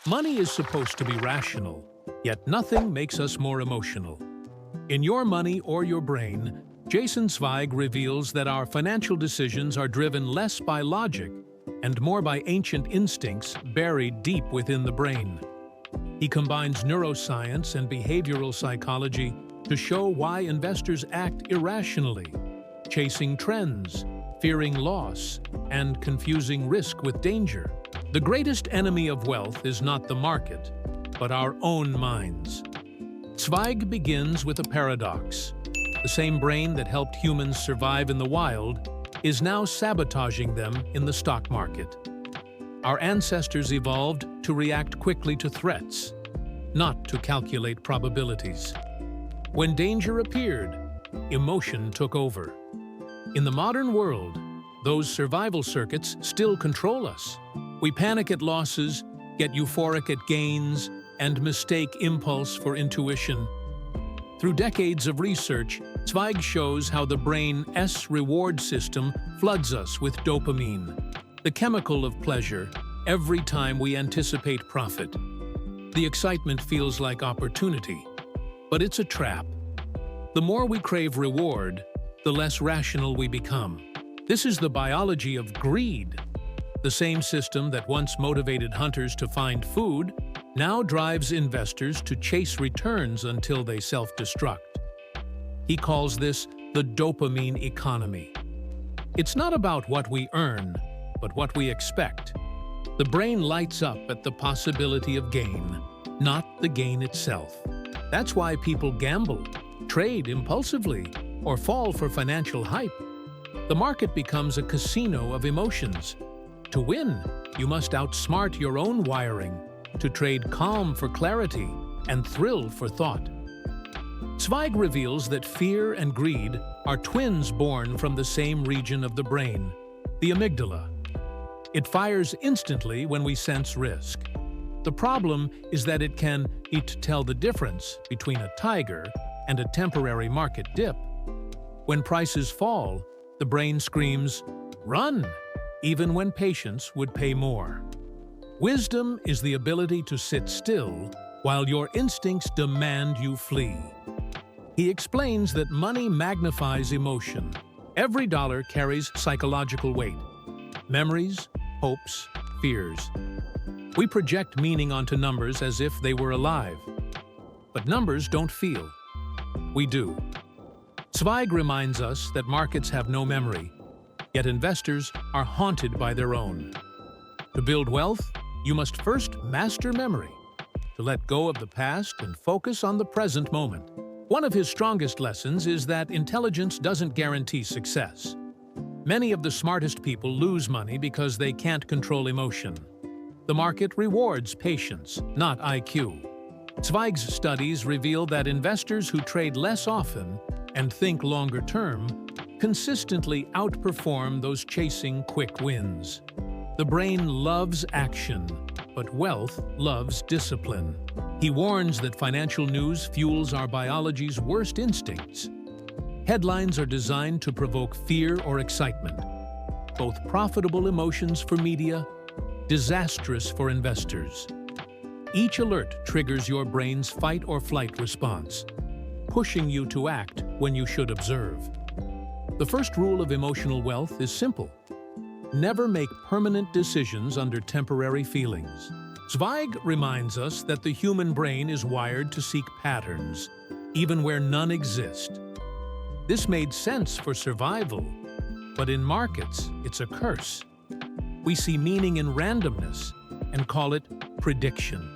Money is supposed to be rational, yet nothing makes us more emotional. In Your Money or Your Brain, Jason Zweig reveals that our financial decisions are driven less by logic and more by ancient instincts buried deep within the brain. He combines neuroscience and behavioral psychology to show why investors act irrationally, chasing trends, fearing loss, and confusing risk with danger. The greatest enemy of wealth is not the market, but our own minds. Zweig begins with a paradox. The same brain that helped humans survive in the wild is now sabotaging them in the stock market. Our ancestors evolved to react quickly to threats, not to calculate probabilities. When danger appeared, emotion took over. In the modern world, those survival circuits still control us. We panic at losses, get euphoric at gains, and mistake impulse for intuition. Through decades of research, Zweig shows how the brain's reward system floods us with dopamine, the chemical of pleasure, every time we anticipate profit. The excitement feels like opportunity, but it's a trap. The more we crave reward, the less rational we become. This is the biology of greed. The same system that once motivated hunters to find food now drives investors to chase returns until they self-destruct. He calls this the dopamine economy. It's not about what we earn, but what we expect. The brain lights up at the possibility of gain, not the gain itself. That's why people gamble, trade impulsively, or fall for financial hype. The market becomes a casino of emotions. To win, you must outsmart your own wiring, to trade calm for clarity and thrill for thought. Zweig reveals that fear and greed are twins born from the same region of the brain, the amygdala. It fires instantly when we sense risk. The problem is that it can tell the difference between a tiger and a temporary market dip. When prices fall, the brain screams, "Run!" even when patience would pay more. Wisdom is the ability to sit still while your instincts demand you flee. He explains that money magnifies emotion. Every dollar carries psychological weight. Memories, hopes, fears. We project meaning onto numbers as if they were alive. But numbers don't feel. We do. Zweig reminds us that markets have no memory, yet investors are haunted by their own. To build wealth, you must first master memory, to let go of the past and focus on the present moment. One of his strongest lessons is that intelligence doesn't guarantee success. Many of the smartest people lose money because they can't control emotion. The market rewards patience, not IQ. Zweig's studies reveal that investors who trade less often and think longer term consistently outperform those chasing quick wins. The brain loves action, but wealth loves discipline. He warns that financial news fuels our biology's worst instincts. Headlines are designed to provoke fear or excitement, both profitable emotions for media, disastrous for investors. Each alert triggers your brain's fight or flight response, pushing you to act when you should observe. The first rule of emotional wealth is simple. Never make permanent decisions under temporary feelings. Zweig reminds us that the human brain is wired to seek patterns, even where none exist. This made sense for survival, but in markets, it's a curse. We see meaning in randomness and call it prediction.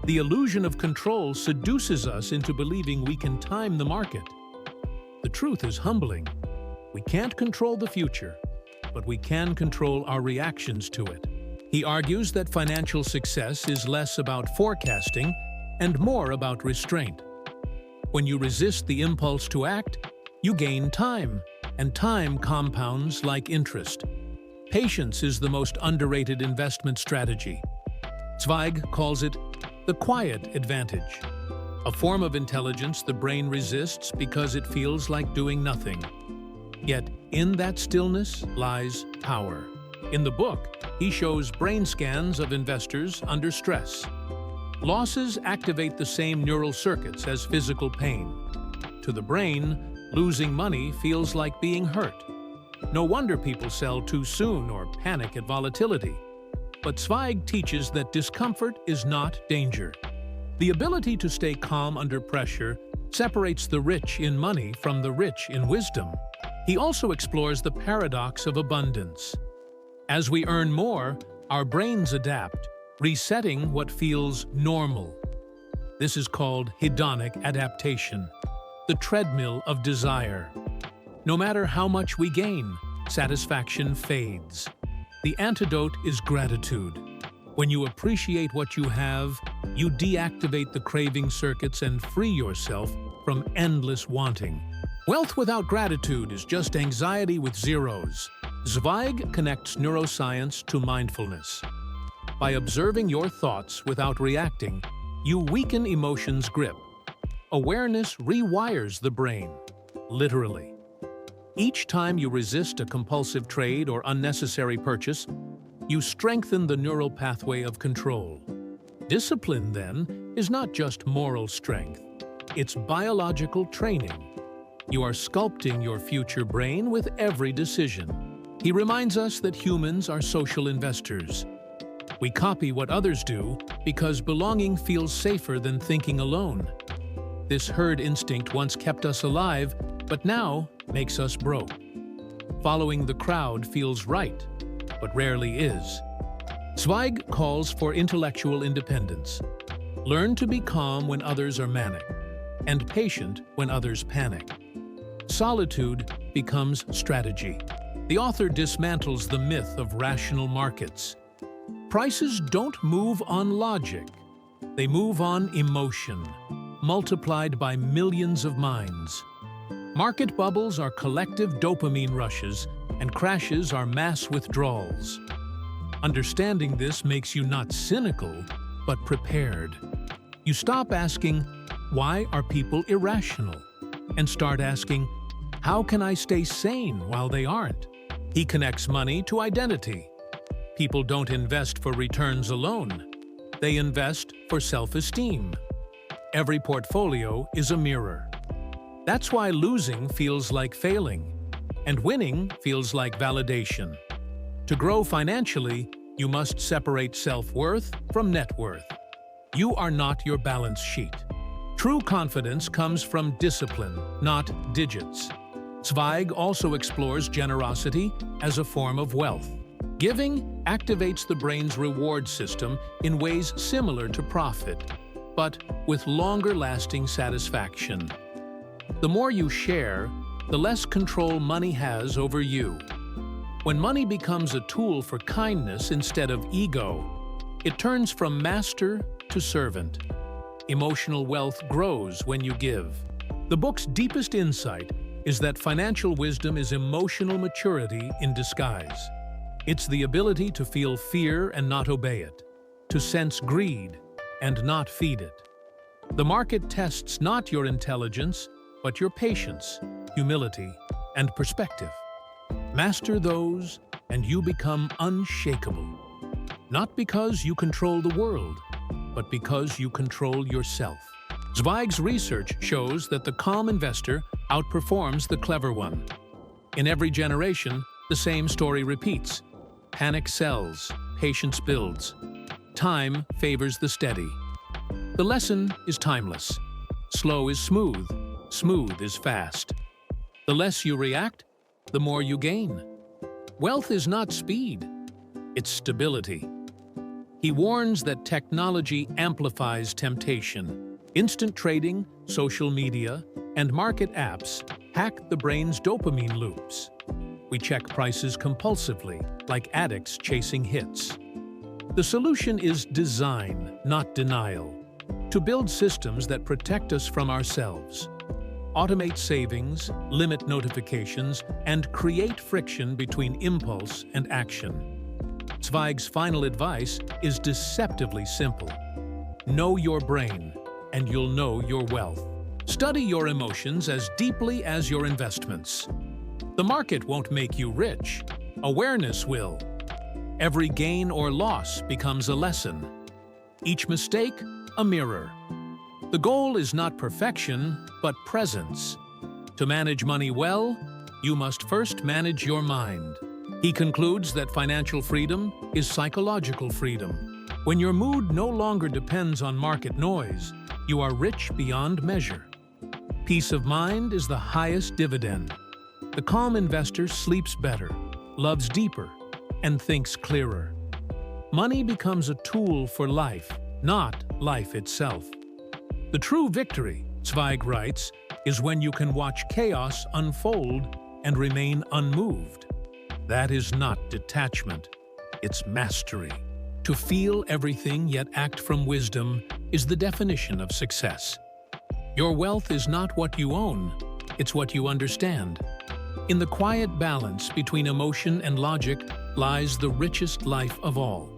The illusion of control seduces us into believing we can time the market. The truth is humbling. We can't control the future, but we can control our reactions to it. He argues that financial success is less about forecasting and more about restraint. When you resist the impulse to act, you gain time, and time compounds like interest. Patience is the most underrated investment strategy. Zweig calls it the quiet advantage, a form of intelligence the brain resists because it feels like doing nothing. Yet, in that stillness lies power. In the book, he shows brain scans of investors under stress. Losses activate the same neural circuits as physical pain. To the brain, losing money feels like being hurt. No wonder people sell too soon or panic at volatility. But Zweig teaches that discomfort is not danger. The ability to stay calm under pressure separates the rich in money from the rich in wisdom. He also explores the paradox of abundance. As we earn more, our brains adapt, resetting what feels normal. This is called hedonic adaptation, the treadmill of desire. No matter how much we gain, satisfaction fades. The antidote is gratitude. When you appreciate what you have, you deactivate the craving circuits and free yourself from endless wanting. Wealth without gratitude is just anxiety with zeros. Zweig connects neuroscience to mindfulness. By observing your thoughts without reacting, you weaken emotion's grip. Awareness rewires the brain, literally. Each time you resist a compulsive trade or unnecessary purchase, you strengthen the neural pathway of control. Discipline, then, is not just moral strength. It's biological training. You are sculpting your future brain with every decision. He reminds us that humans are social investors. We copy what others do because belonging feels safer than thinking alone. This herd instinct once kept us alive, but now makes us broke. Following the crowd feels right, but rarely is. Zweig calls for intellectual independence. Learn to be calm when others are manic, and patient when others panic. Solitude becomes strategy. The author dismantles the myth of rational markets. Prices don't move on logic. They move on emotion, multiplied by millions of minds. Market bubbles are collective dopamine rushes, and crashes are mass withdrawals. Understanding this makes you not cynical, but prepared. You stop asking, "Why are people irrational?" and start asking, "How can I stay sane while they aren't?" He connects money to identity. People don't invest for returns alone. They invest for self-esteem. Every portfolio is a mirror. That's why losing feels like failing, and winning feels like validation. To grow financially, you must separate self-worth from net worth. You are not your balance sheet. True confidence comes from discipline, not digits. Zweig also explores generosity as a form of wealth. Giving activates the brain's reward system in ways similar to profit, but with longer-lasting satisfaction. The more you share, the less control money has over you. When money becomes a tool for kindness instead of ego, it turns from master to servant. Emotional wealth grows when you give. The book's deepest insight is that financial wisdom is emotional maturity in disguise. It's the ability to feel fear and not obey it, to sense greed and not feed it. The market tests not your intelligence, but your patience, humility, and perspective. Master those, and you become unshakable. Not because you control the world, but because you control yourself. Zweig's research shows that the calm investor outperforms the clever one. In every generation, the same story repeats. Panic sells, patience builds. Time favors the steady. The lesson is timeless. Slow is smooth, smooth is fast. The less you react, the more you gain. Wealth is not speed, it's stability. He warns that technology amplifies temptation. Instant trading, social media, and market apps hack the brain's dopamine loops. We check prices compulsively, like addicts chasing hits. The solution is design, not denial. To build systems that protect us from ourselves. Automate savings, limit notifications, and create friction between impulse and action. Zweig's final advice is deceptively simple. Know your brain, and you'll know your wealth. Study your emotions as deeply as your investments. The market won't make you rich. Awareness will. Every gain or loss becomes a lesson. Each mistake, a mirror. The goal is not perfection, but presence. To manage money well, you must first manage your mind. He concludes that financial freedom is psychological freedom. When your mood no longer depends on market noise, you are rich beyond measure. Peace of mind is the highest dividend. The calm investor sleeps better, loves deeper, and thinks clearer. Money becomes a tool for life, not life itself. The true victory, Zweig writes, is when you can watch chaos unfold and remain unmoved. That is not detachment, it's mastery. To feel everything yet act from wisdom is the definition of success. Your wealth is not what you own, it's what you understand. In the quiet balance between emotion and logic lies the richest life of all.